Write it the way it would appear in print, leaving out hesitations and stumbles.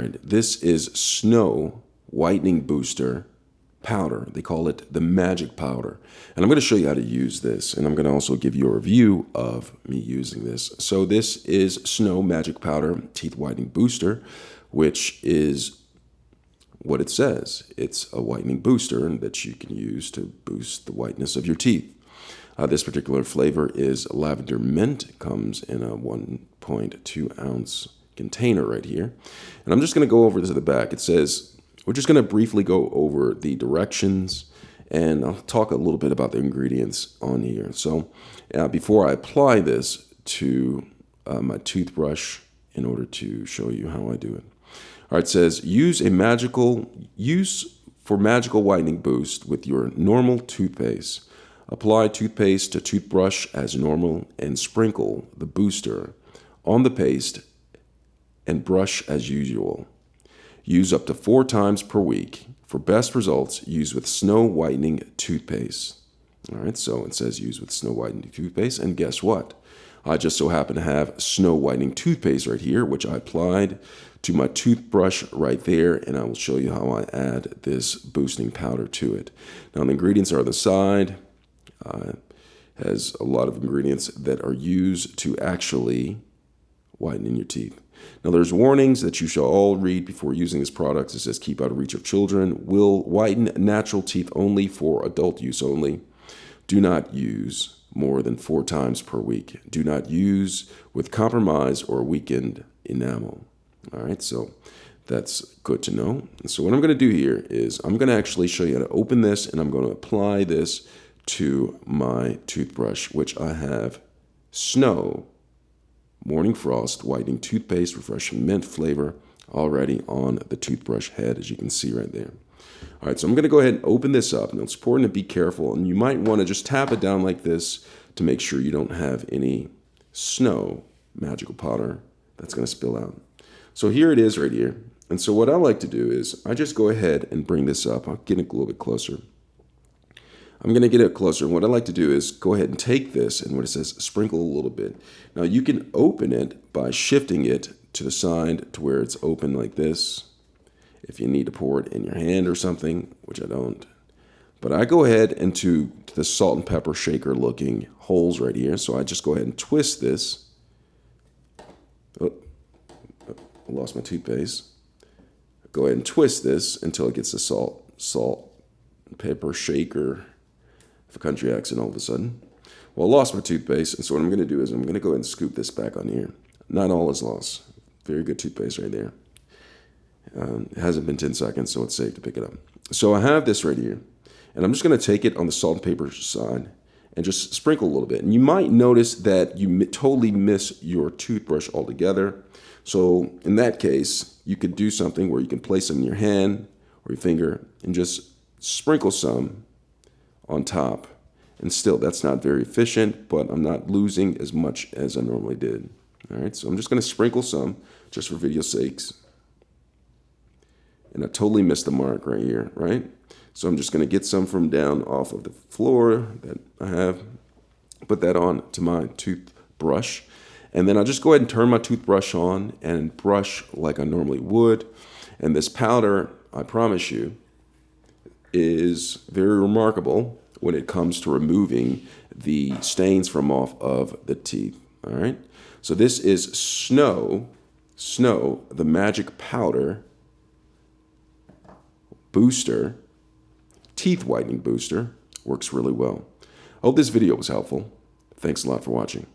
right, this is Snow Whitening Booster powder. They call it the magic powder. And I'm going to show you how to use this. And I'm going to also give you a review of me using this. So this is Snow Magic Powder Teeth Whitening Booster, which is what it says. It's a whitening booster that you can use to boost the whiteness of your teeth. This particular flavor is lavender mint. It comes in a 1.2 ounce container right here. And I'm just going to go over this at the back. It says, we're just going to briefly go over the directions, and I'll talk a little bit about the ingredients on here. So before I apply this to my toothbrush in order to show you how I do it. All right, it says, use for magical whitening boost with your normal toothpaste. Apply toothpaste to toothbrush as normal and sprinkle the booster on the paste and brush as usual. Use up to 4 times per week. For best results, use with Snow Whitening toothpaste. All right, so it says use with Snow Whitening toothpaste, and guess what? I just so happen to have Snow Whitening toothpaste right here, which I applied to my toothbrush right there, and I will show you how I add this boosting powder to it. Now, the ingredients are on the side. Has a lot of ingredients that are used to actually whiten your teeth. Now, there's warnings that you shall all read before using this product. It says keep out of reach of children. Will whiten natural teeth only for adult use only. Do not use more than 4 times per week. Do not use with compromised or weakened enamel. All right, so that's good to know. And so what I'm going to do here is I'm going to actually show you how to open this, and I'm going to apply this to my toothbrush, which I have Snow Morning Frost Whitening Toothpaste, refreshing mint flavor already on the toothbrush head, as you can see right there. All right, so I'm going to go ahead and open this up, and it's important to be careful, and you might want to just tap it down like this to make sure you don't have any snow magical powder that's going to spill out. So here it is right here. And so what I like to do is I just go ahead and bring this up. I'll get it a little bit closer. I'm going to get it closer. And what I like to do is go ahead and take this, and what it says, sprinkle a little bit. Now you can open it by shifting it to the side to where it's open like this. If you need to pour it in your hand or something, which I don't. But I go ahead into the salt and pepper shaker looking holes right here. So I just go ahead and twist this. Oh, I lost my toothpaste. Go ahead and twist this until it gets the salt and pepper shaker. A country accent all of a sudden. Well, I lost my toothpaste, and so what I'm going to do is I'm going to go ahead and scoop this back on here. Not all is lost. Very good toothpaste right there. It hasn't been 10 seconds, so it's safe to pick it up. So I have this right here, and I'm just going to take it on the salt and pepper side and just sprinkle a little bit. And you might notice that you totally miss your toothbrush altogether. So in that case, you could do something where you can place them in your hand or your finger and just sprinkle some on top. And still, that's not very efficient, but I'm not losing as much as I normally did. All right, so I'm just going to sprinkle some just for video sakes. And I totally missed the mark right here, right? So I'm just going to get some from down off of the floor that I have, put that on to my toothbrush. And then I'll just go ahead and turn my toothbrush on and brush like I normally would. And this powder, I promise you, is very remarkable when it comes to removing the stains from off of the teeth. All right. So this is Snow, the magic powder booster, teeth whitening booster. Works really well. I hope this video was helpful. Thanks a lot for watching.